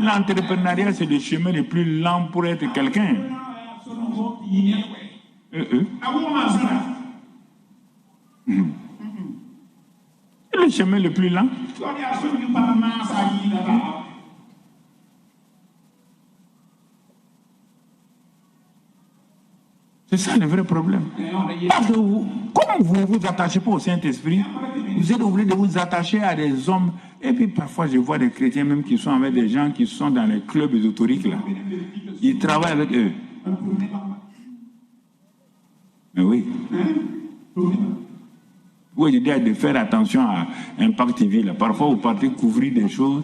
L'entrepreneuriat, c'est le chemin le plus lent pour être quelqu'un. C'est le chemin le plus lent. C'est ça le vrai problème. Parce que comme vous ne vous attachez pas au Saint-Esprit, vous êtes obligé de vous attacher à des hommes. Et puis parfois, je vois des chrétiens même qui sont avec des gens qui sont dans les clubs ésotériques là. Ils travaillent avec eux. Mais oui. Oui, je dis de faire attention à Impact TV là. Parfois, vous partez couvrir des choses,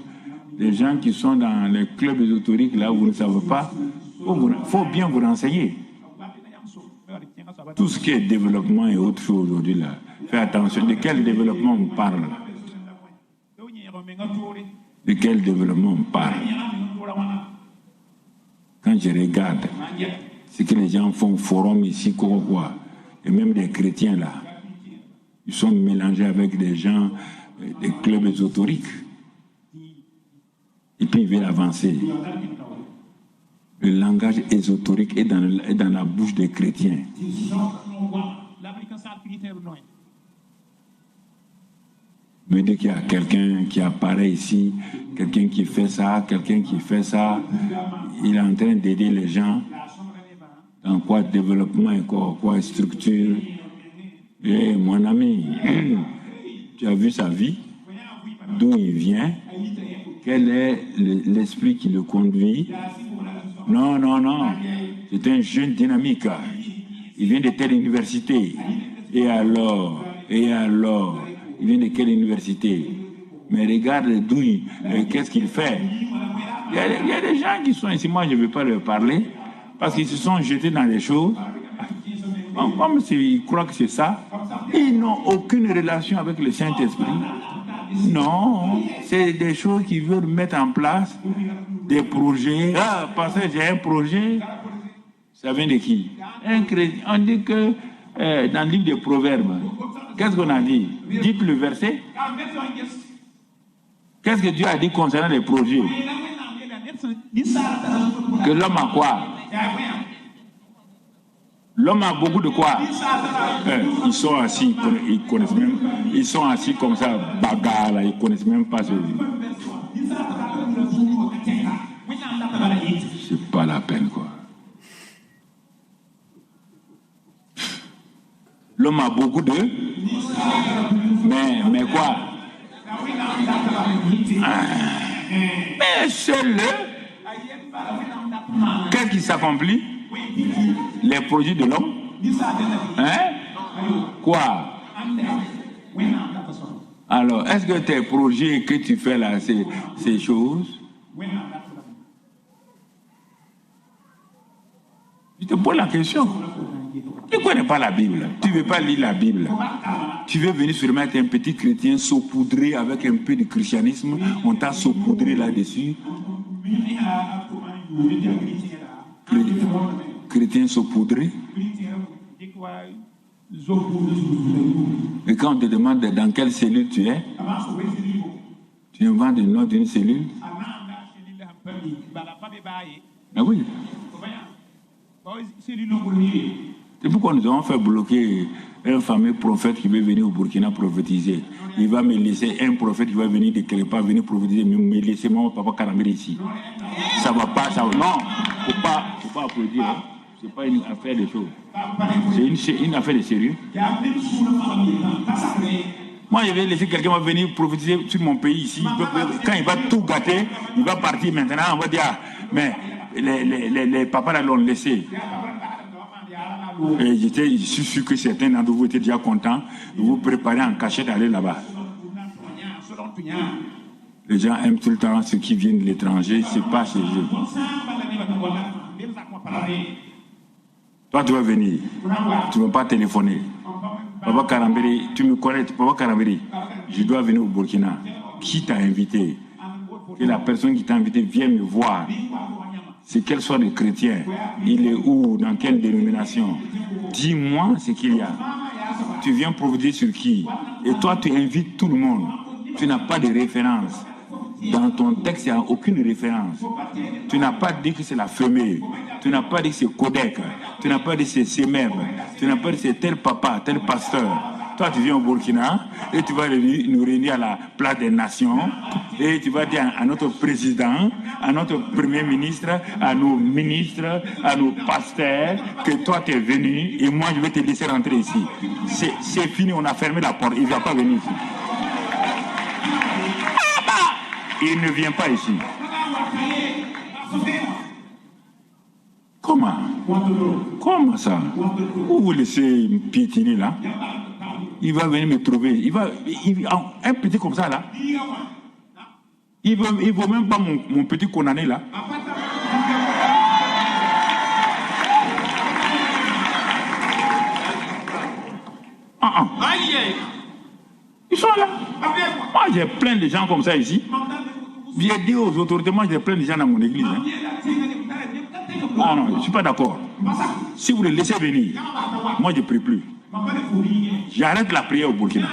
des gens qui sont dans les clubs ésotériques là où vous ne savez pas. Il faut bien vous renseigner. Tout ce qui est développement et autre chose aujourd'hui là, faites attention. De quel développement on parle? De quel développement on parle? Quand je regarde ce que les gens font au forum ici, quoi, et même des chrétiens là, ils sont mélangés avec des gens des clubs ésotériques. Et puis ils veulent avancer. Le langage ésotérique est dans la bouche des chrétiens. Mais dès qu'il y a quelqu'un qui apparaît ici, quelqu'un qui fait ça, il est en train d'aider les gens dans quoi développement et quoi structure. Et mon ami, tu as vu sa vie, d'où il vient, quel est l'esprit qui le conduit. Non. C'est un jeune dynamique. Il vient de telle université. Et alors, il vient de quelle université? Mais regarde d'où qu'est-ce qu'il fait. Il y a des gens qui sont ici, moi je ne veux pas leur parler, parce qu'ils se sont jetés dans les choses. Bon, comme s'ils croient que c'est ça, ils n'ont aucune relation avec le Saint-Esprit. Non, c'est des choses qu'ils veulent mettre en place, des projets. Ah, parce que j'ai un projet, ça vient de qui? Un chrétien. On dit que dans le livre des Proverbes, qu'est-ce qu'on a dit? Dites le verset. Qu'est-ce que Dieu a dit concernant les projets? Que l'homme a quoi? L'homme a beaucoup de quoi? Ils sont assis, ils connaissent même. Ils sont assis comme ça, bagarre, là, ils connaissent même pas ce. C'est pas la peine, quoi. L'homme a beaucoup de. Mais quoi? Mais seul. Qu'est-ce qui s'accomplit? Les projets de l'homme? Hein? Quoi? Alors, est-ce que tes projets que tu fais là, ces choses? Je te pose la question. Tu ne connais pas la Bible. Tu ne veux pas lire la Bible. Tu veux venir seulement être un petit chrétien saupoudré avec un peu de christianisme. On t'a saupoudré là-dessus. Chrétien saupoudré. Et quand on te demande dans quelle cellule tu es, tu inventes le nom d'une cellule. Ah oui. C'est pourquoi nous avons fait bloquer un fameux prophète qui veut venir au Burkina prophétiser. Il va me laisser un prophète qui va venir de quelque part venir prophétiser, mais me laisser mon papa Karambéré ici. Ça va pas, ça va. Non, faut pas applaudir. Hein. C'est pas une affaire de choses. C'est une affaire de sérieux. Moi, je vais laisser quelqu'un va venir prophétiser sur mon pays ici. Quand il va tout gâter, il va partir maintenant. On va dire, mais les papas là l'ont laissé. Et je suis sûr que certains d'entre vous étaient déjà contents de vous préparer en cachette d'aller là-bas. Les gens aiment tout le temps ceux qui viennent de l'étranger, c'est pas chez eux. Toi, tu vas venir, tu ne vas pas téléphoner. Papa Karambéré, tu me connais, Papa Karambéré, je dois venir au Burkina. Qui t'a invité? Que la personne qui t'a invité vienne me voir. C'est qu'elle soit de chrétien. Il est où? Dans quelle dénomination? Dis-moi ce qu'il y a. Tu viens prophétiser sur qui? Et toi, tu invites tout le monde. Tu n'as pas de référence. Dans ton texte, il n'y a aucune référence. Tu n'as pas dit que c'est la femelle. Tu n'as pas dit que c'est Kodek. Tu n'as pas dit que c'est Semeb. Tu n'as pas dit que c'est tel papa, tel pasteur. Toi, tu viens au Burkina et tu vas nous réunir à la place des nations et tu vas dire à notre président, à notre premier ministre, à nos ministres, à nos pasteurs que toi, tu es venu et moi, je vais te laisser rentrer ici. C'est fini, on a fermé la porte. Il ne va pas venir ici. Il ne vient pas ici. Comment? Comment ça? Où vous laissez piétiner là? Il va venir me trouver. Un petit comme ça là. Il ne vaut même pas mon petit condamné là. Ils sont là. Moi j'ai plein de gens comme ça ici. J'ai dit aux autorités, moi j'ai plein de gens dans mon église. Hein. Ah non, je ne suis pas d'accord. Si vous les laissez venir, moi je ne prie plus. J'arrête la prière au Burkina.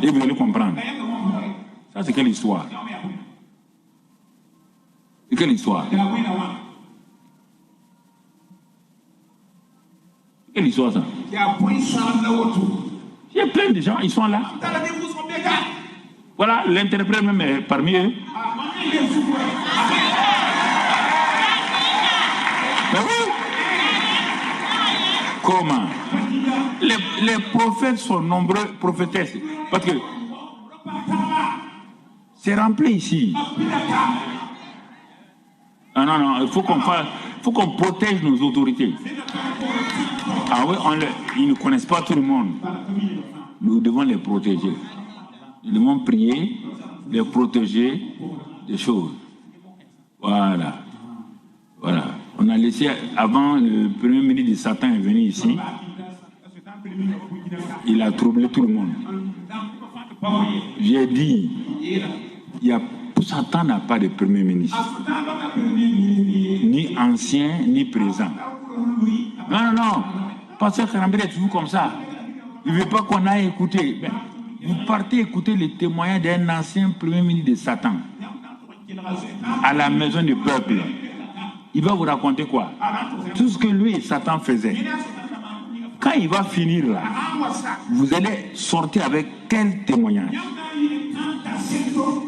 Et vous allez comprendre. Ça, c'est quelle histoire? C'est quelle histoire? Quelle histoire ça? Il y a plein de gens, ils sont là. Voilà, l'interprète même est parmi eux. Mais oui. Comment? Les prophètes sont nombreux, prophétesses. Parce que c'est rempli ici. Ah non, non, il faut qu'on protège nos autorités. Ah oui, ils ne connaissent pas tout le monde. Nous devons les protéger. Nous devons prier, les protéger des choses. Voilà. Voilà. On a laissé, avant, le premier ministre de Satan est venu ici. Il a troublé tout le monde. J'ai dit, Satan n'a pas de premier ministre. Ni ancien, ni présent. Non, non, non. Pasteur Karambé est toujours comme ça. Il ne veut pas qu'on aille écouter. Ben, vous partez écouter les témoignages d'un ancien premier ministre de Satan à la maison du peuple. Il va vous raconter quoi? Tout ce que lui et Satan faisaient. Quand il va finir là, vous allez sortir avec quel témoignage?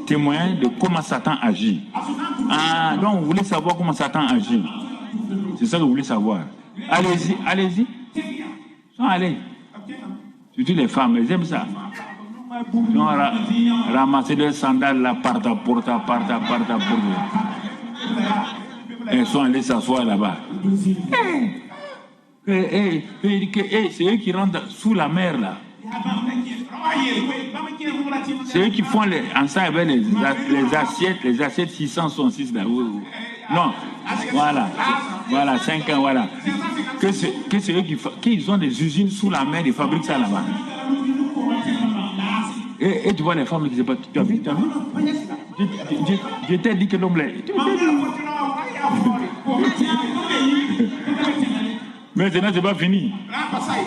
Témoignage de comment Satan agit. Ah, donc vous voulez savoir comment Satan agit. C'est ça que vous voulez savoir. Allez-y, allez-y. Allez. Surtout les femmes, elles aiment ça. Ils ont ramassé des sandales là, parta. Elles sont allées s'asseoir là-bas. C'est eux qui rentrent sous la mer là. C'est eux qui font ensemble avec les assiettes 666 là. Non, voilà, 5 ans, voilà. Que c'est eux qui ont des usines sous la mer, ils fabriquent ça là-bas. Et tu vois les femmes qui se battent. Tu as vu? Je t'ai dit que l'homme là. Maintenant, c'est pas fini.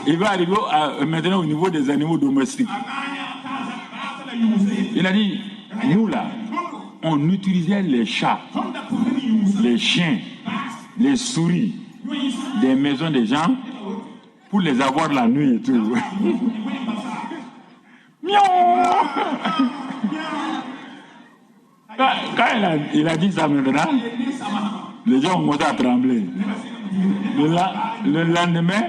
Il va arriver maintenant au niveau des animaux domestiques. Il a dit, nous là, on utilisait les chats, les chiens, les souris des maisons des gens pour les avoir la nuit et tout. Quand il a dit ça maintenant, les gens ont commencé à trembler. Le lendemain,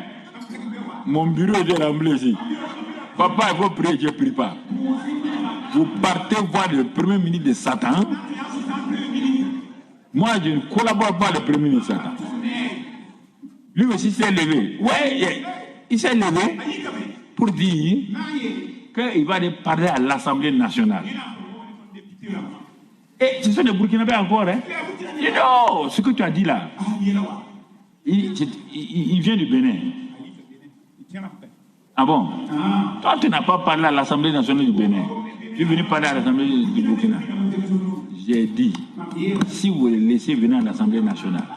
mon bureau était rempli ici. Papa, il faut prier, je ne prie pas. Vous partez voir le premier ministre de Satan. Moi, je ne collabore pas avec le premier ministre de Satan. Lui aussi s'est levé. Ouais, il s'est levé pour dire qu'il va aller parler à l'Assemblée nationale. Et ce sont des Burkinabés encore, hein? Et non, ce que tu as dit là, il vient du Bénin. Ah bon? Toi, tu n'as pas parlé à l'Assemblée nationale du Bénin. Tu es venu parler à l'Assemblée du Burkina. J'ai dit, si vous les laissez venir à l'Assemblée nationale,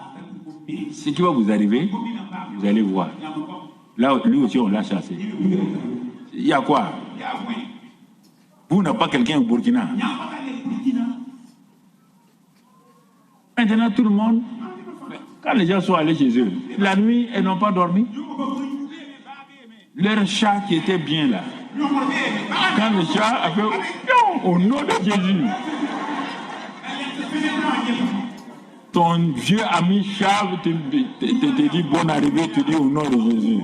ce qui va vous arriver, vous allez voir. Là, lui aussi, on l'a chassé. Il y a quoi? Vous n'avez pas quelqu'un au Burkina. Maintenant, tout le monde, quand les gens sont allés chez eux, la nuit, elles n'ont pas dormi. Leur chat qui était bien là. Quand le chat a fait non, au nom de Jésus, ton vieux ami chat te dit bonne arrivée, tu dis au nom de Jésus.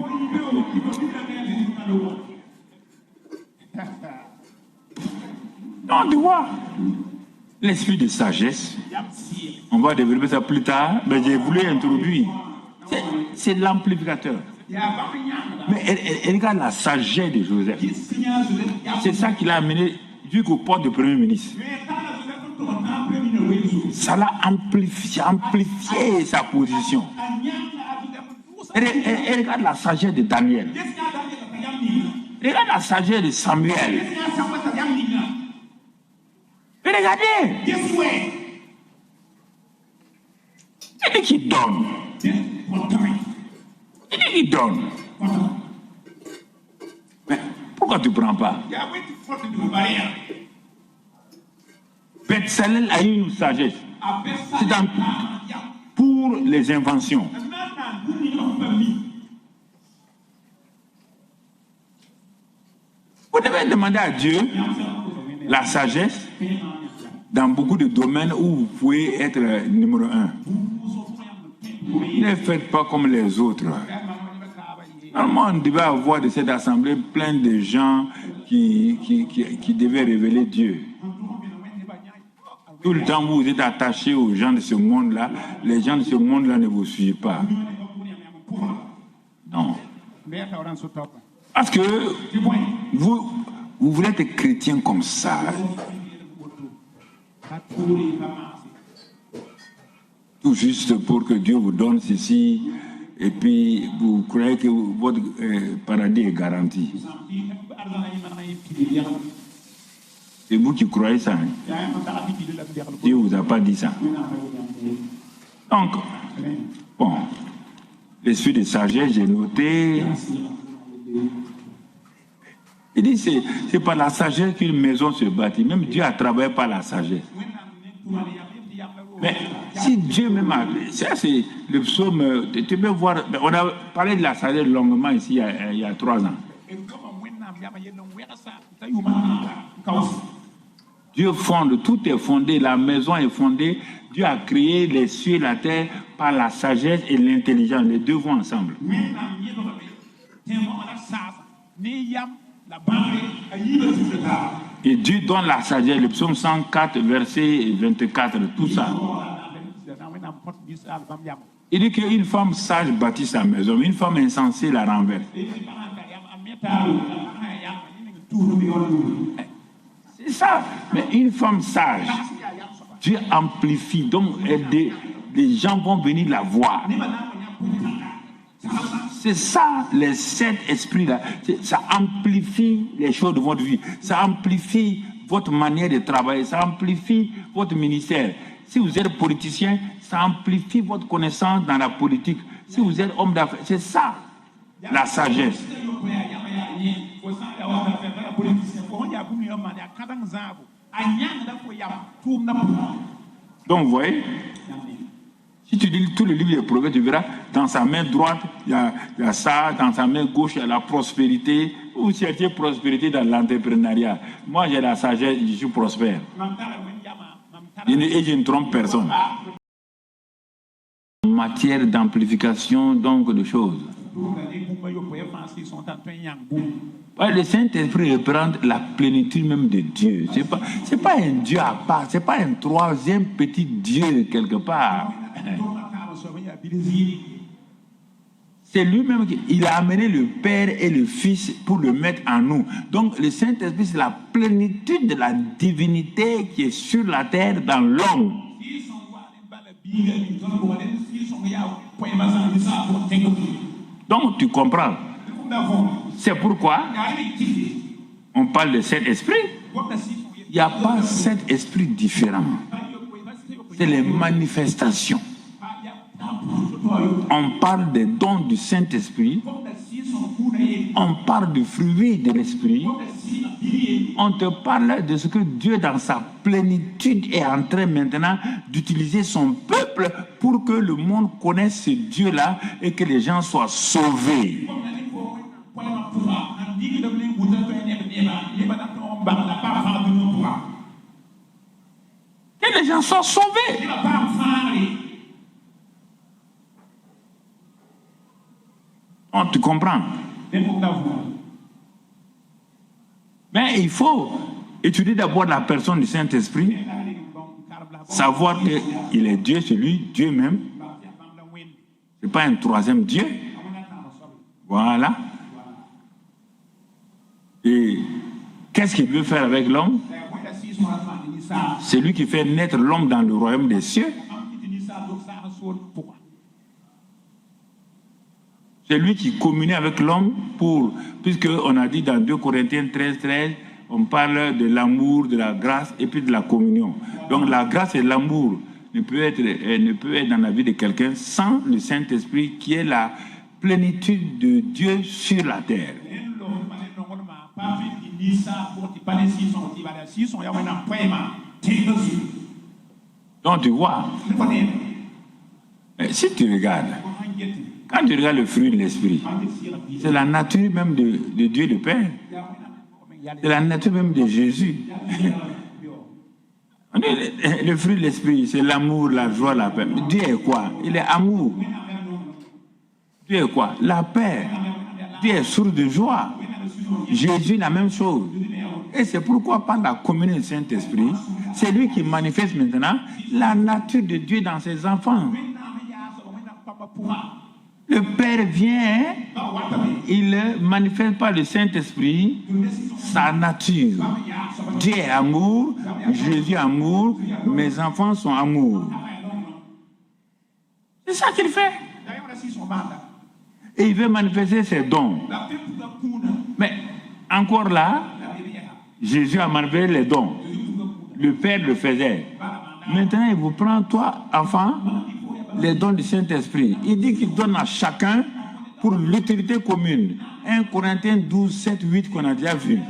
Non, tu vois, l'esprit de sagesse, on va développer ça plus tard, mais j'ai voulu introduire. C'est l'amplificateur. Mais regarde la sagesse de Joseph. C'est ça qui l'a amené jusqu'au poste de Premier ministre. Ça l'a amplifié sa position. Et regarde la sagesse de Daniel. Regarde la sagesse de Samuel. Et regardez. Il dit qu'il donne. Il dit qu'il donne. Mais pourquoi tu ne prends pas? Bethsalel a eu une sagesse. C'est pour les inventions. Vous devez demander à Dieu la sagesse dans beaucoup de domaines où vous pouvez être numéro 1. Ne faites pas comme les autres. Normalement, on devait avoir de cette assemblée plein de gens qui devaient révéler Dieu. Tout le temps, vous êtes attaché aux gens de ce monde-là. Les gens de ce monde-là ne vous suivent pas. Non. Parce que vous voulez être chrétien comme ça. Tout juste pour que Dieu vous donne ceci, et puis vous croyez que votre paradis est garanti. C'est vous qui croyez ça. Hein? Dieu ne vous a pas dit ça. Donc, bon, l'esprit de sagesse, j'ai noté. Il dit, c'est par la sagesse qu'une maison se bâtit. Même Dieu a travaillé par la sagesse. Mais si Dieu même a... Ça, c'est le psaume... Tu peux voir... On a parlé de la sagesse longuement ici il y a 3 ans. Dieu fonde, tout est fondé, la maison est fondée. Dieu a créé les cieux et la terre par la sagesse et l'intelligence. Les deux vont ensemble. Et Dieu donne la sagesse, le psaume 104, verset 24, tout ça. Il dit qu'une femme sage bâtit sa maison, une femme insensée la renverse. C'est ça. Mais une femme sage, Dieu amplifie. Donc, les gens vont venir la voir. C'est ça, les 7 esprits-là. Ça amplifie les choses de votre vie. Ça amplifie votre manière de travailler. Ça amplifie votre ministère. Si vous êtes politicien, ça amplifie votre connaissance dans la politique. Si vous êtes homme d'affaires, c'est ça, la sagesse. Donc, vous voyez, si tu lis tout le livre des Proverbes, tu verras, dans sa main droite, il y a ça, dans sa main gauche, il y a la prospérité. Vous cherchez prospérité dans l'entrepreneuriat. Moi, j'ai la sagesse, je suis prospère. Et je ne trompe personne. En matière d'amplification, donc, de choses. Le Saint-Esprit représente la plénitude même de Dieu. C'est pas un Dieu à part, c'est pas un troisième petit Dieu quelque part. C'est lui-même qui a amené le Père et le Fils pour le mettre en nous. Donc le Saint-Esprit, c'est la plénitude de la divinité qui est sur la terre dans l'homme. Donc tu comprends. C'est pourquoi on parle de 7 esprits. Il n'y a pas 7 esprits différents. C'est les manifestations. On parle des dons du Saint-Esprit. On parle du fruit de l'Esprit. On te parle de ce que Dieu, dans sa plénitude, est en train maintenant d'utiliser son peuple pour que le monde connaisse ce Dieu-là et que les gens soient sauvés. Que les gens soient sauvés. Oh, tu comprends? Mais il faut étudier d'abord la personne du Saint-Esprit, savoir qu'il est Dieu, c'est lui, Dieu même. Ce n'est pas un troisième Dieu. Voilà. Et qu'est-ce qu'il veut faire avec l'homme? C'est lui qui fait naître l'homme dans le royaume des cieux. C'est lui qui communie avec l'homme puisqu'on a dit dans 2 Corinthiens 13, on parle de l'amour, de la grâce et puis de la communion. Donc la grâce et l'amour ne peut être dans la vie de quelqu'un sans le Saint-Esprit qui est la plénitude de Dieu sur la terre. Donc tu vois, si tu regardes, quand tu regardes le fruit de l'esprit, c'est la nature même de Dieu le Père. C'est la nature même de Jésus. Le fruit de l'esprit, c'est l'amour, la joie, la paix. Dieu est quoi? Il est amour. Dieu est quoi? La paix. Dieu est source de joie. Jésus, la même chose. Et c'est pourquoi par la communion du Saint-Esprit, c'est lui qui manifeste maintenant la nature de Dieu dans ses enfants. Le Père vient, il manifeste par le Saint-Esprit sa nature. Dieu est amour, Jésus est amour, mes enfants sont amour. C'est ça qu'il fait. Et il veut manifester ses dons. Mais encore là, Jésus a manifesté les dons. Le Père le faisait. Maintenant, il vous prend, toi, enfant, les dons du Saint-Esprit. Il dit qu'il donne à chacun pour l'utilité commune. 1 Corinthiens 12, 7, 8 qu'on a déjà vu.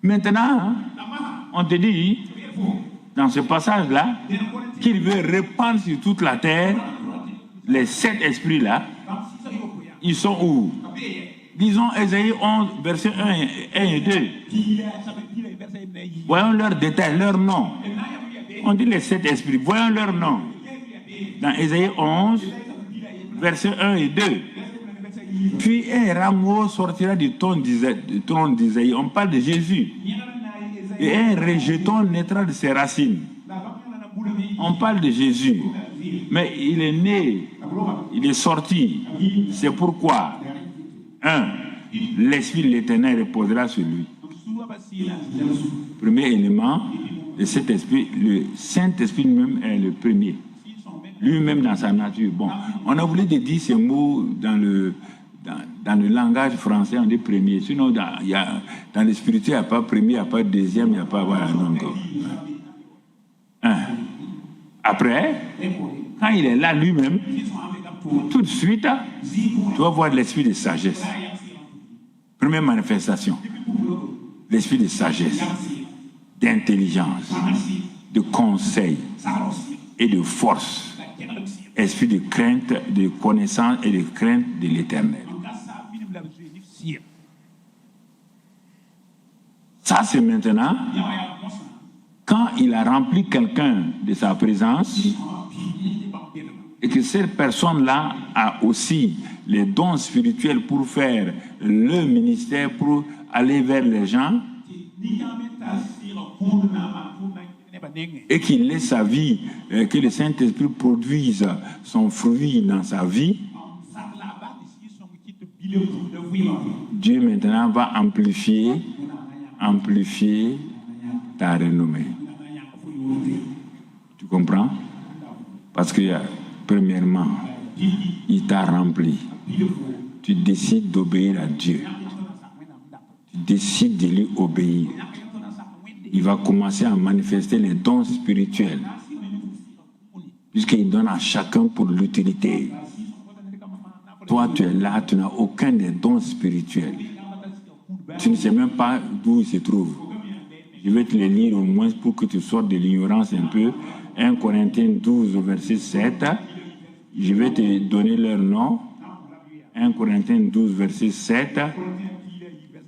Maintenant, on te dit, dans ce passage-là, qu'il veut répandre sur toute la terre les 7 esprits-là. Ils sont où? Disons Ésaïe 11, versets 1 et 2. Voyons leurs détails, leurs noms. On dit les 7 esprits. Voyons leurs noms. Dans Ésaïe 11, versets 1 et 2. Puis un rameau sortira du trône d'Isaïe. On parle de Jésus. Et un rejeton naîtra de ses racines. On parle de Jésus. Mais il est né, il est sorti. C'est pourquoi, l'Esprit de l'Éternel reposera sur lui. Premier élément, le Saint-Esprit lui-même est le premier. Lui-même dans sa nature. Bon, on a voulu dire ces mots dans le langage français, on dit premier. Sinon, dans le spirituel, il n'y a pas premier, il n'y a pas deuxième, il n'y a pas... Voilà, donc, après, quand il est là lui-même, tout de suite, tu vas voir l'esprit de sagesse. Première manifestation. L'esprit de sagesse, d'intelligence, de conseil et de force. Esprit de crainte, de connaissance et de crainte de l'Éternel. Ça, c'est maintenant, quand il a rempli quelqu'un de sa présence, et que cette personne-là a aussi les dons spirituels pour faire le ministère, pour aller vers les gens, et qu'il laisse sa vie, que le Saint-Esprit produise son fruit dans sa vie, Dieu maintenant va amplifier ta renommée. Tu comprends? Parce que premièrement, il t'a rempli. Tu décides d'obéir à Dieu. Tu décides de lui obéir. Il va commencer à manifester les dons spirituels. Puisqu'il donne à chacun pour l'utilité. Toi, tu es là, tu n'as aucun des dons spirituels. Tu ne sais même pas d'où il se trouve. Je vais te les lire au moins pour que tu sortes de l'ignorance un peu. 1 Corinthiens 12, verset 7. Je vais te donner leur nom. 1 Corinthiens 12, verset 7.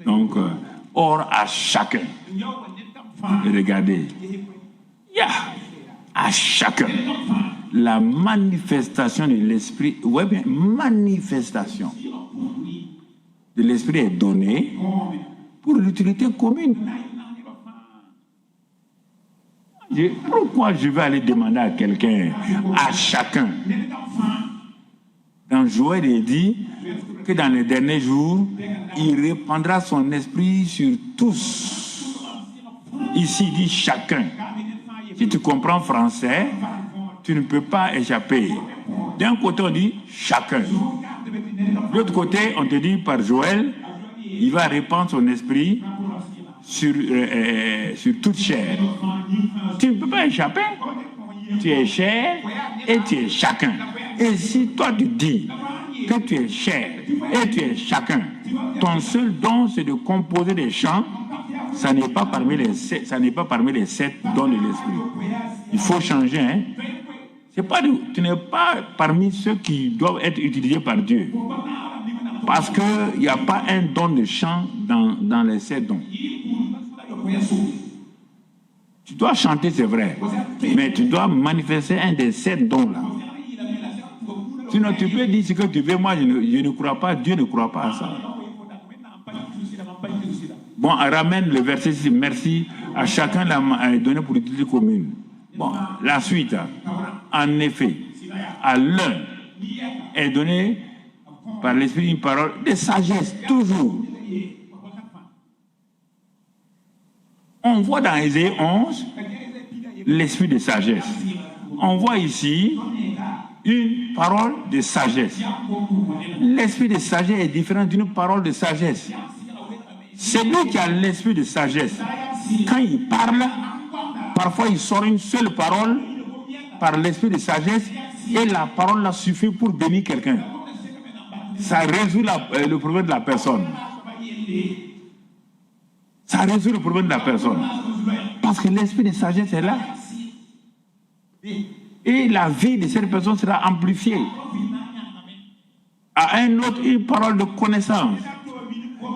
Donc, or à chacun. Regardez. À chacun. La manifestation de l'esprit, ouais bien, manifestation de l'esprit est donnée pour l'utilité commune. Pourquoi je vais aller demander à quelqu'un, à chacun? Dans Joël, il dit que dans les derniers jours, il répandra son esprit sur tous. Ici, il dit chacun. Si tu comprends français, tu ne peux pas échapper. D'un côté, on dit chacun. De l'autre côté, on te dit par Joël, il va répandre son esprit sur toute chair. Tu ne peux pas échapper. Tu es chair et tu es chacun. Et si toi tu dis que tu es chair et tu es chacun, ton seul don c'est de composer des chants, ça n'est pas parmi les 7 dons de l'esprit. Il faut changer, hein. Tu n'es pas parmi ceux qui doivent être utilisés par Dieu. Parce qu'il n'y a pas un don de chant dans les 7 dons. Tu dois chanter, c'est vrai, mais tu dois manifester un des 7 dons-là. Sinon, tu peux dire ce que tu veux. Moi, je ne crois pas, Dieu ne croit pas à ça. Bon, on ramène le verset 6. Merci à chacun l'a donné pour l'utilité commune. Bon, la suite. En effet, à l'un est donné par l'Esprit une parole de sagesse, toujours. On voit dans Ésaïe 11 l'esprit de sagesse. On voit ici une parole de sagesse. L'esprit de sagesse est différent d'une parole de sagesse. Celui qui a l'esprit de sagesse, quand il parle, parfois il sort une seule parole par l'esprit de sagesse et la parole là suffit pour bénir quelqu'un. Ça résout le problème de la personne. Ça résout le problème de la personne. Parce que l'esprit de sagesse est là. Et la vie de cette personne sera amplifiée. À un autre, une parole de connaissance.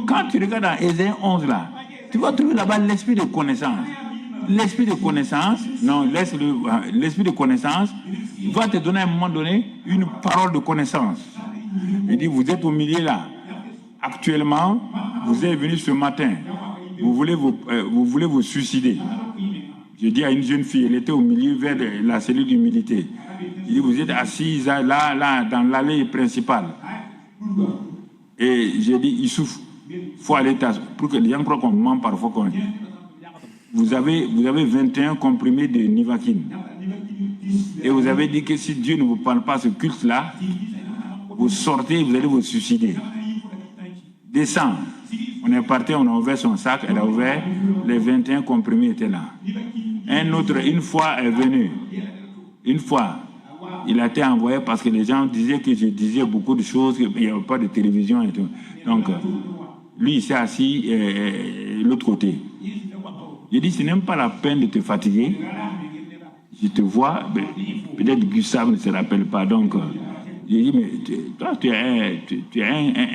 Quand tu regardes dans Ésaïe 11 là, tu vas trouver là-bas l'esprit de connaissance. L'esprit de connaissance, non, l'esprit de connaissance va te donner à un moment donné une parole de connaissance. Il dit, vous êtes au milieu là. Actuellement, vous êtes venu ce matin. Vous voulez vous suicider. Je dis à une jeune fille, elle était au milieu vers la cellule d'humilité. Il dit, vous êtes assise là, dans l'allée principale. Et j'ai dit, il souffre. Il faut aller pour que les gens croient qu'on ment parfois. Vous avez 21 comprimés de Nivaquine. Et vous avez dit que si Dieu ne vous parle pas ce culte-là, vous sortez, vous allez vous suicider. Descends. On est parti, on a ouvert son sac, elle a ouvert, les 21 comprimés étaient là. Un autre, une fois, est venu. Une fois, il a été envoyé parce que les gens disaient que je disais beaucoup de choses, qu'il n'y avait pas de télévision et tout. Donc, lui, il s'est assis de l'autre côté. J'ai dit, ce n'est même pas la peine de te fatiguer. Je te vois, peut-être Gustave ne se rappelle pas. Donc, j'ai dit, mais toi, tu as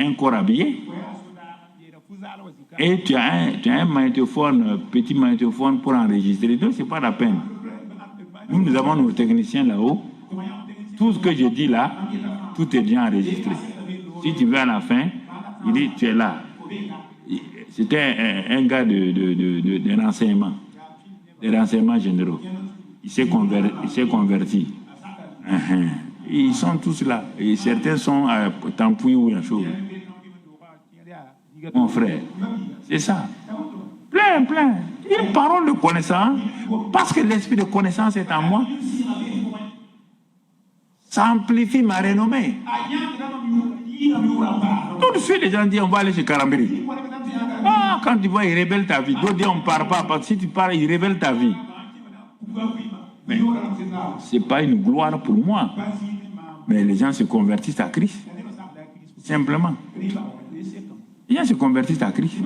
un corps habillé. Et tu as un magnétophone, petit magnétophone pour enregistrer. Donc, ce n'est pas la peine. Nous avons nos techniciens là-haut. Tout ce que je dis là, tout est bien enregistré. Si tu veux à la fin, il dit, tu es là. C'était un gars de renseignement, des renseignements généraux. Il s'est converti. Ils sont tous là. Et certains sont à Tampouille ou un chose. Mon frère, c'est ça. Plein. Une parole de connaissance, parce que l'esprit de connaissance est en moi, ça amplifie ma renommée. Tout de suite, les gens disent on va aller chez Karambiri. Ah, quand tu vois, il révèle ta vie. D'autres disent on ne parle pas, parce que si tu parles, il révèle ta vie. Mais ce n'est pas une gloire pour moi. Mais les gens se convertissent à Christ. Simplement. Les gens se convertissent à Christ.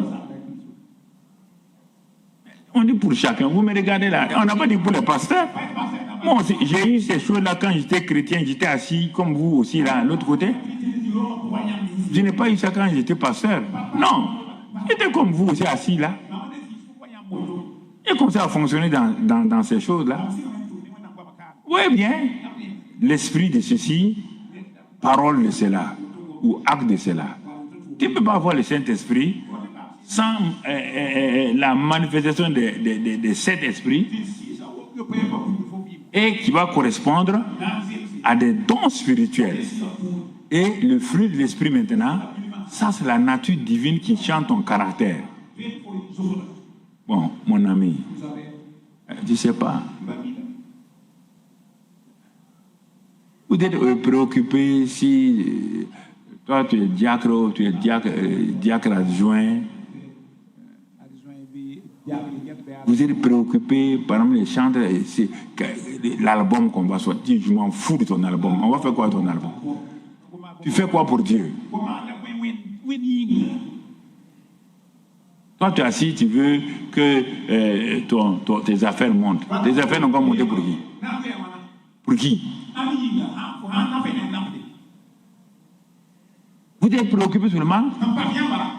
On dit pour chacun. Vous me regardez là. On n'a pas dit pour les pasteurs. Moi aussi, j'ai eu ces choses-là quand j'étais chrétien. J'étais assis comme vous aussi là, à l'autre côté. Je n'ai pas eu ça quand j'étais pasteur. Non. J'étais comme vous aussi assis là. Et comme ça a fonctionné dans ces choses-là. Oui, bien. L'esprit de ceci, parole de cela, ou acte de cela. Tu ne peux pas avoir le Saint-Esprit sans la manifestation de cet esprit et qui va correspondre à des dons spirituels. Et le fruit de l'esprit maintenant, ça c'est la nature divine qui chante ton caractère. Bon, mon ami, tu ne sais pas. Vous êtes préoccupé si toi tu es diacre ou tu es diacre adjoint. Vous êtes préoccupé par exemple les chants, l'album qu'on va sortir. Je m'en fous de ton album. On va faire quoi de ton album? Tu fais quoi pour Dieu? Toi tu es assis, tu veux que tes affaires montent. Tes affaires n'ont pas monté pour qui? Pour qui? Vous êtes préoccupé seulement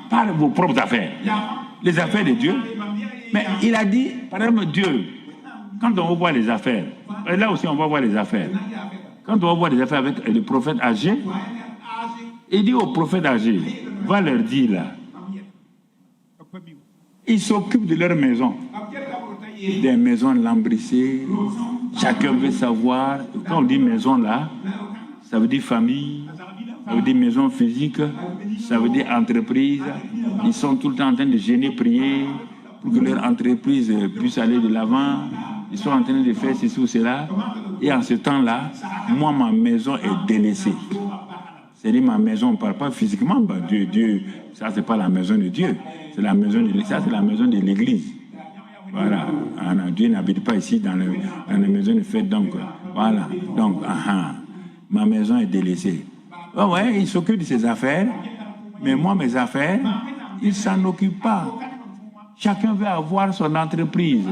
par vos propres affaires, les affaires de Dieu. Mais il a dit, par exemple, Dieu, quand on va voir les affaires, là aussi on va voir les affaires. Quand on va voir les affaires avec le prophète âgé, il dit au prophète âgé, va leur dire là, ils s'occupent de leur maison, des maisons lambrissées. Chacun veut savoir. Quand on dit maison là, ça veut dire famille, ça veut dire maison physique, ça veut dire entreprise. Ils sont tout le temps en train de gêner, prier pour que leur entreprise puisse aller de l'avant. Ils sont en train de faire ceci ou cela. Et en ce temps-là, moi, ma maison est délaissée. C'est-à-dire ma maison, on ne parle pas physiquement. Bah, Dieu, ça, c'est pas la maison de Dieu. C'est la maison de l'Église. Ça, c'est la maison de l'Église. Voilà. Dieu n'habite pas ici dans les maisons de fête. Donc, voilà. Donc, ma maison est délaissée. Oh, ouais, il s'occupe de ses affaires. Mais moi, mes affaires, il ne s'en occupe pas. Chacun veut avoir son entreprise.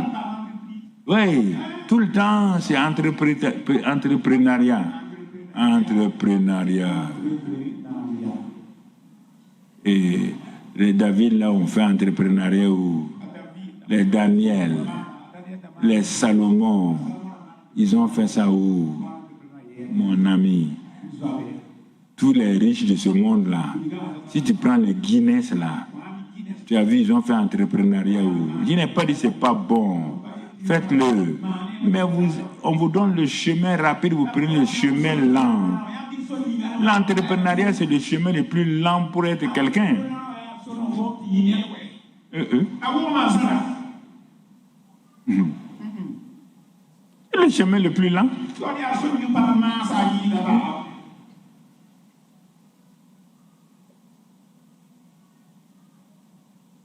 Oui, tout le temps, c'est entrepreneuriat. Entrepreneuriat. Et les David, là, on fait entrepreneuriat où les Daniel, les Salomon, ils ont fait ça où, mon ami? Tous les riches de ce monde-là, si tu prends les Guinness, là, tu as vu, ils ont fait entrepreneuriat où? Je n'ai pas dit que ce n'est pas bon. Faites-le. Mais on vous donne le chemin rapide, vous prenez le chemin lent. L'entrepreneuriat, c'est le chemin le plus lent pour être quelqu'un. Le chemin le plus lent.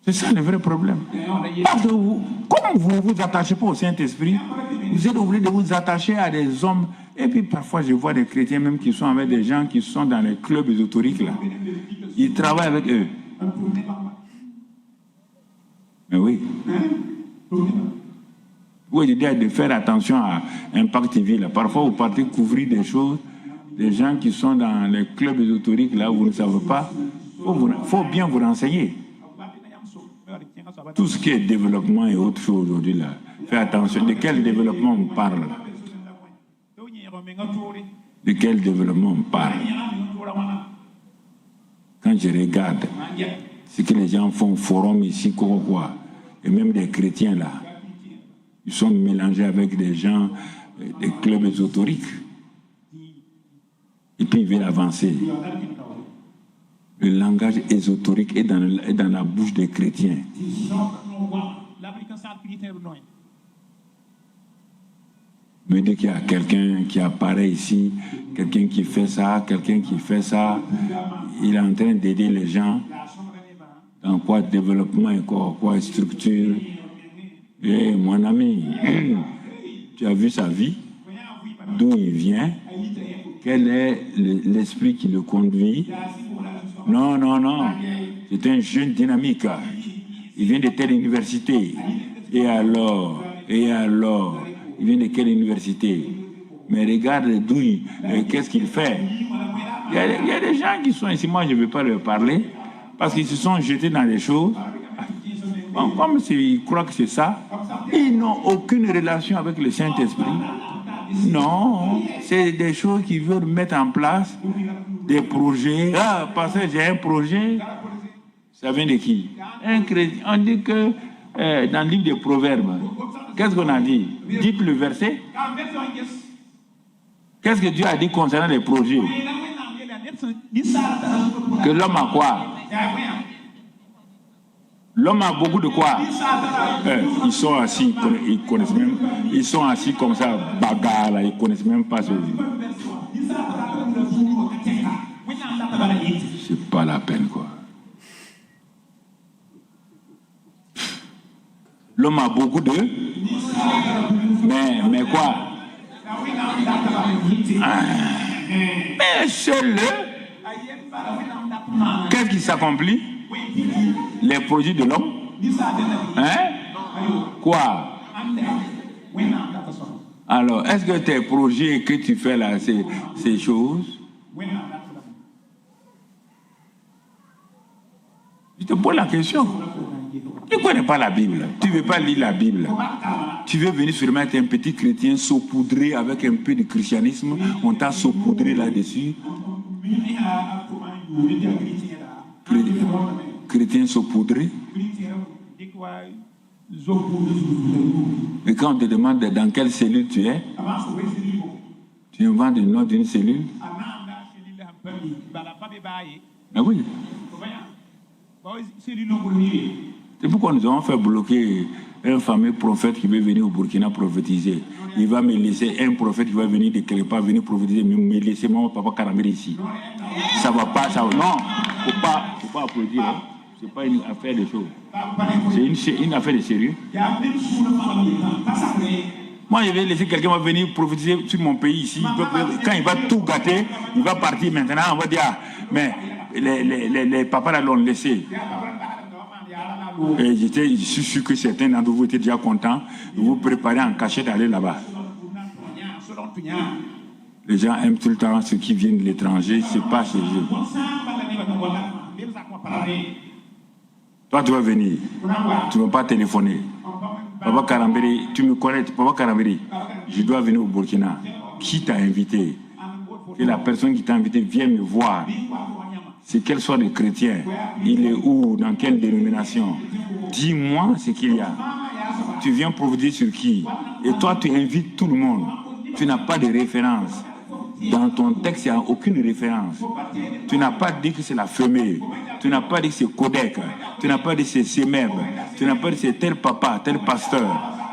C'est ça le vrai problème. Parce que comme vous ne vous attachez pas au Saint-Esprit, vous êtes obligé de vous attacher à des hommes. Et puis parfois, je vois des chrétiens même qui sont avec des gens qui sont dans les clubs ésotériques là. Ils travaillent avec eux. Mais oui. Oui, je dis de faire attention à Impact TV là. Parfois, vous partez couvrir des choses, des gens qui sont dans les clubs ésotériques là, vous ne savez pas. Il faut bien vous renseigner. Tout ce qui est développement et autre chose aujourd'hui là, faites attention. De quel développement on parle? De quel développement on parle? Quand je regarde ce que les gens font, forum ici, quoi, et même des chrétiens là, ils sont mélangés avec des gens, des clubs ésotériques. Et puis ils veulent avancer. Le langage ésotérique est dans la bouche des chrétiens. Me dit qu'il y a quelqu'un qui apparaît ici, quelqu'un qui fait ça, il est en train d'aider les gens dans quoi développement et quoi structure. Et mon ami, tu as vu sa vie, d'où il vient, quel est l'esprit qui le conduit. Non. C'est un jeune dynamique. Il vient de telle université. Et alors, il vient de quelle université? Mais regarde d'où qu'est-ce qu'il fait. Il y a des gens qui sont ici, moi je ne veux pas leur parler, parce qu'ils se sont jetés dans des choses. Bon, comme ils croient que c'est ça, ils n'ont aucune relation avec le Saint-Esprit. Non, c'est des choses qu'ils veulent mettre en place, des projets. Ah, parce que j'ai un projet, ça vient de qui? Un chrétien. On dit que dans le livre des Proverbes, qu'est-ce qu'on a dit? Dites le verset. Qu'est-ce que Dieu a dit concernant les projets? Que l'homme a quoi? L'homme a beaucoup de quoi? Ils sont assis, ils connaissent même. Ils sont assis comme ça, bagarre, là, ils connaissent même pas ce. C'est pas la peine, quoi. L'homme a beaucoup de. Mais quoi? Mais seul, qu'est-ce qui s'accomplit? Les projets de l'homme? Hein? Quoi? Alors, est-ce que tes projets que tu fais là, ces choses? Je te pose la question. Tu ne connais pas la Bible. Tu ne veux pas lire la Bible. Tu veux venir seulement être un petit chrétien saupoudré avec un peu de christianisme. On t'a saupoudré là-dessus. Chrétien saupoudré. Et quand on te demande dans quelle cellule tu es, tu inventes le nom d'une cellule. Ah oui. C'est pourquoi nous avons fait bloquer un fameux prophète qui veut venir au Burkina prophétiser. Il va me laisser un prophète qui va venir de quelque part, venir prophétiser, me laisser mon papa Karambéré ici. Ça va pas, ça va. Non, faut pas applaudir. Hein. C'est pas une affaire de choses. C'est une affaire de sérieux. Moi, je vais laisser quelqu'un va venir prophétiser sur mon pays ici. Quand il va tout gâter, il va partir maintenant. On va dire, mais les papas là l'ont laissé. Et je suis sûr que certains d'entre vous étaient déjà contents de vous préparer en cachette d'aller là-bas. Les gens aiment tout le temps ceux qui viennent de l'étranger, c'est pas chez eux. Toi, tu vas venir, tu ne vas pas téléphoner. Papa Karambéré, tu me connais, Papa Karambéré, je dois venir au Burkina. Qui t'a invité? Que la personne qui t'a invité vienne me voir. C'est qu'elle soit de chrétien. Il est où? Dans quelle dénomination? Dis-moi ce qu'il y a. Tu viens prophétiser sur qui? Et toi, tu invites tout le monde. Tu n'as pas de référence. Dans ton texte, il n'y a aucune référence. Tu n'as pas dit que c'est la femelle. Tu n'as pas dit que c'est Kodek. Tu n'as pas dit que c'est Semeb. Tu n'as pas dit que c'est tel papa, tel pasteur.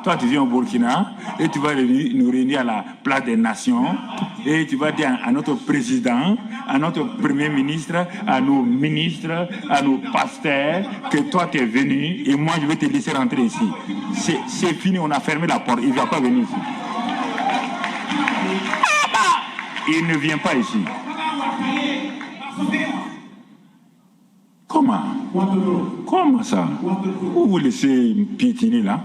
Toi, tu viens au Burkina et tu vas nous réunir à la place des nations et tu vas dire à notre président, à notre premier ministre, à nos ministres, à nos pasteurs que toi, tu es venu et moi, je vais te laisser rentrer ici. C'est fini, on a fermé la porte. Il ne va pas venir ici. Il ne vient pas ici. Comment? Comment ça? Vous vous laissez piétiner là?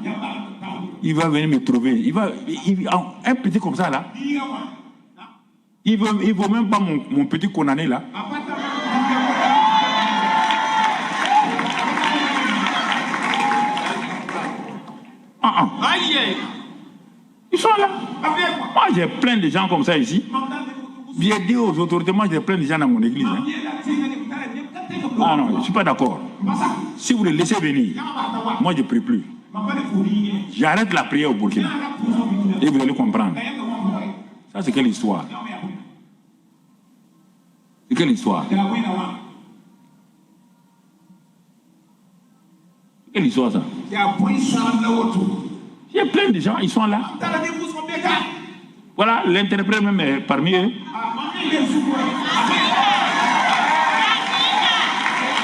Il va venir me trouver. Un petit comme ça là. Il ne vaut même pas mon petit condamné là. Ils sont là. Moi j'ai plein de gens comme ça ici. J'ai dit aux autorités, moi j'ai plein de gens dans mon église. Hein. Ah non, je ne suis pas d'accord. Si vous les laissez venir, moi je ne prie plus. J'arrête la prière au Burkina. Et vous allez comprendre. Ça c'est quelle histoire? C'est quelle histoire? Quelle histoire ça? Il y a plein de gens, ils sont là. Voilà, l'interprète même est parmi eux.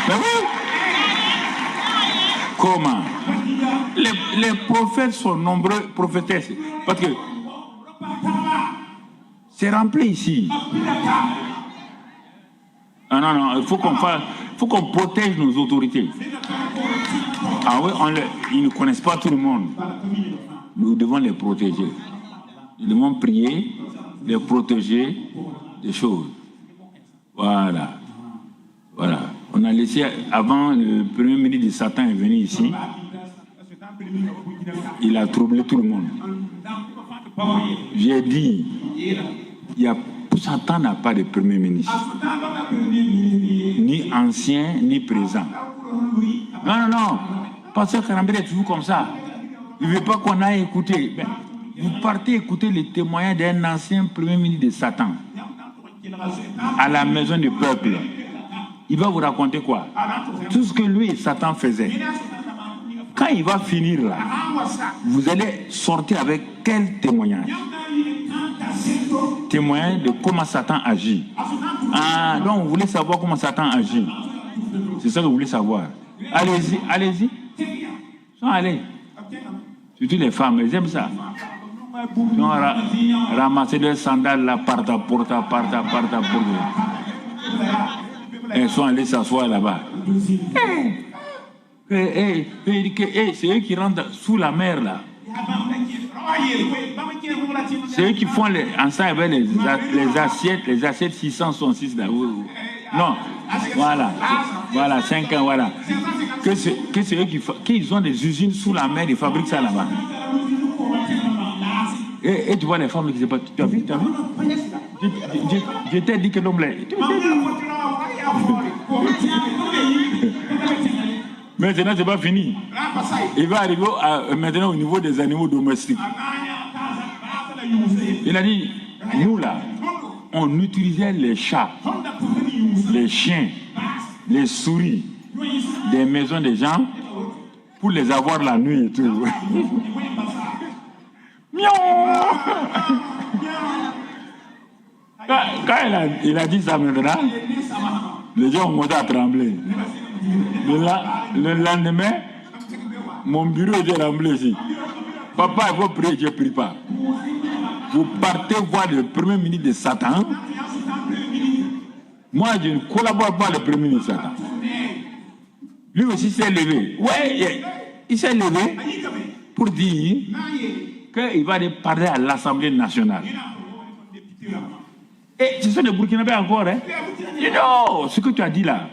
Mais oui. Comment? Les prophètes sont nombreux, prophétesses. Parce que c'est rempli ici. Ah non, il faut qu'on protège nos autorités. Ah oui, ils ne connaissent pas tout le monde. Nous devons les protéger. Nous devons prier, les protéger des choses. Voilà. Voilà. On a laissé, avant, le premier ministre de Satan est venu ici. Il a troublé tout le monde. J'ai dit, Satan n'a pas de premier ministre. Ni ancien, ni présent. Non. Pasteur Karambé est toujours comme ça. Il ne veut pas qu'on aille écouter. Ben, vous partez écouter les témoignages d'un ancien premier ministre de Satan à la maison du peuple. Il va vous raconter quoi? Tout ce que lui et Satan faisaient. Quand il va finir là, vous allez sortir avec quel témoignage? Témoignage de comment Satan agit. Ah, donc vous voulez savoir comment Satan agit. C'est ça que vous voulez savoir. Allez-y. Allez. Surtout les femmes, elles aiment ça. Donc, ramasser des sandales là, parta. Elles sont allées s'asseoir là-bas. C'est eux qui rentrent sous la mer là. C'est eux qui font ensemble avec les assiettes 666 là. Non, voilà, 5 ans, voilà. Que c'est eux qu'ils ont des usines sous la mer, ils fabriquent ça là-bas. Et tu vois les femmes qui se battent. Tu as vu? Je t'ai dit que l'homme là. Maintenant, c'est pas fini. Il va arriver maintenant au niveau des animaux domestiques. Il a dit, nous là, on utilisait les chats, les chiens, les souris des maisons des gens pour les avoir la nuit et tout. Quand il a dit ça maintenant, les gens ont commencé à trembler. Le lendemain, mon bureau était rempli ici. Papa, il faut prier, je ne prie pas. Vous partez voir le premier ministre de Satan. Moi, je ne collabore pas avec le premier ministre de Satan. Lui aussi s'est levé. Ouais, il s'est levé pour dire qu'il va aller parler à l'Assemblée nationale. Et ce sont des Burkinabés encore, hein? Et non, ce que tu as dit là,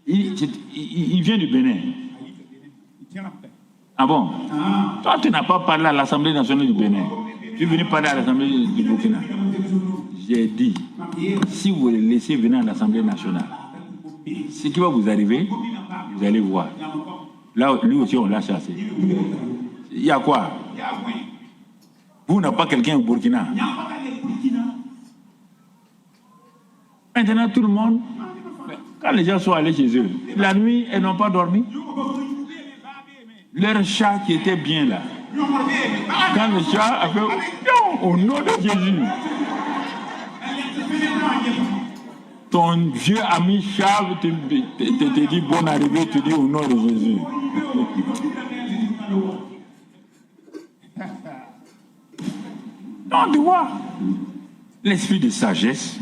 il vient du Bénin. Ah bon? Toi, tu n'as pas parlé à l'Assemblée nationale du Bénin. Tu es venu parler à l'Assemblée du Burkina. J'ai dit, si vous le laissez venir à l'Assemblée nationale, ce qui va vous arriver, vous allez voir. Là, lui aussi, on l'a chassé. Il y a quoi? Vous n'avez pas quelqu'un au Burkina. Maintenant, tout le monde, quand les gens sont allés chez eux, la nuit, elles n'ont pas dormi. Leur chat qui était bien là. Quand le chat a fait au nom de Jésus, ton vieux ami chat te dit bonne arrivée, tu dis au nom de Jésus. Non, tu vois, l'esprit de sagesse,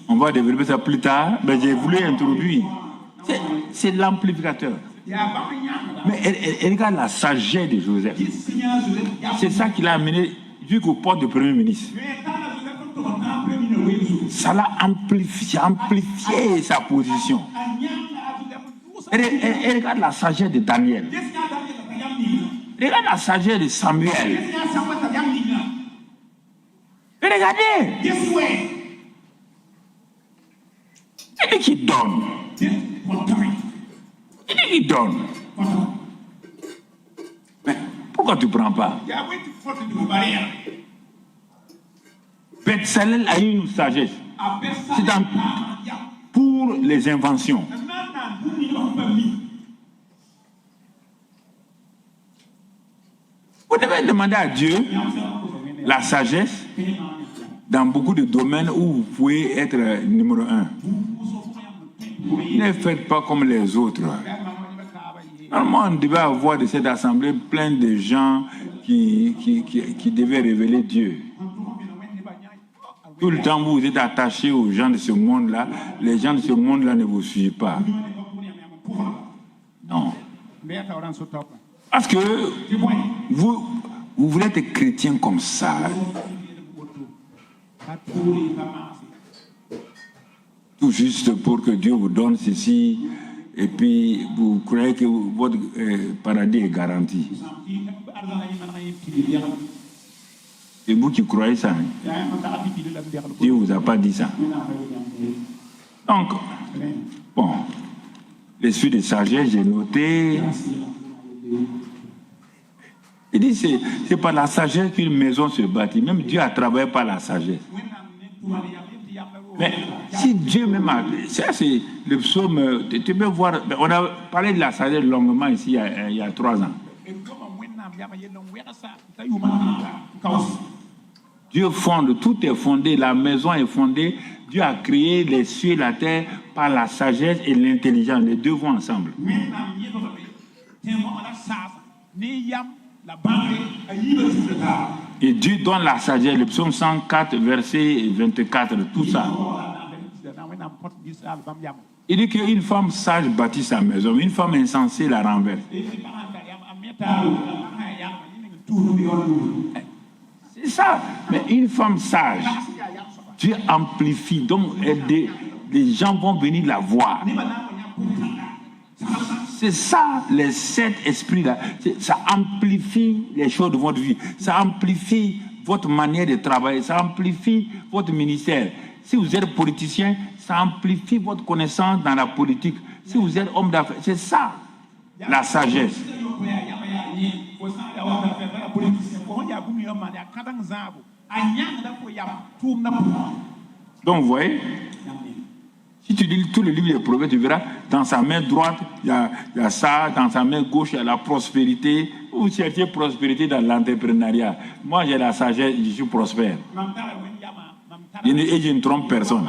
on va développer ça plus tard, mais j'ai voulu introduire. C'est l'amplificateur. Mais elle regarde la sagesse de Joseph. C'est ça qui l'a amené jusqu'au poste de Premier ministre. Ça l'a amplifié sa position. Elle regarde la sagesse de Daniel. Regarde la sagesse de Samuel. Et regardez. Il dit qu'il donne. Il dit qu'il donne. Mais pourquoi tu ne prends pas? Bethsalel a eu une sagesse. C'est pour les inventions. Vous devez demander à Dieu la sagesse dans beaucoup de domaines où vous pouvez être numéro 1. Ne faites pas comme les autres. Normalement, on devait avoir de cette assemblée plein de gens qui devaient révéler Dieu. Tout le temps, vous êtes attachés aux gens de ce monde-là. Les gens de ce monde-là ne vous suivent pas. Non. Parce que vous voulez être chrétien comme ça. Tout juste pour que Dieu vous donne ceci, et puis vous croyez que votre paradis est garanti. Et vous qui croyez ça, Dieu ne vous a pas dit ça. Donc, bon, l'esprit de sagesse, j'ai noté. Il dit, c'est par la sagesse qu'une maison se bâtit. Même Dieu a travaillé par la sagesse. Mais si Dieu même a... Ça, c'est le psaume... Tu peux voir... On a parlé de la sagesse longuement ici il y a 3 ans. Dieu fonde, tout est fondé, la maison est fondée. Dieu a créé les cieux et la terre par la sagesse et l'intelligence. Les deux vont ensemble. Et Dieu donne la sagesse, le psaume 104, verset 24, tout ça. Il dit qu'une femme sage bâtit sa maison, une femme insensée la renverse. C'est ça. Mais une femme sage, Dieu amplifie. Donc, les gens vont venir la voir. C'est ça, les 7 esprits-là. Ça amplifie les choses de votre vie. Ça amplifie votre manière de travailler. Ça amplifie votre ministère. Si vous êtes politicien, ça amplifie votre connaissance dans la politique. Si vous êtes homme d'affaires, c'est ça, la sagesse. Donc, vous voyez, si tu lis tous les livres des prophètes, tu verras, dans sa main droite, il y a ça, dans sa main gauche, il y a la prospérité. Vous cherchez prospérité dans l'entrepreneuriat. Moi, j'ai la sagesse, je suis prospère. Et je ne trompe personne.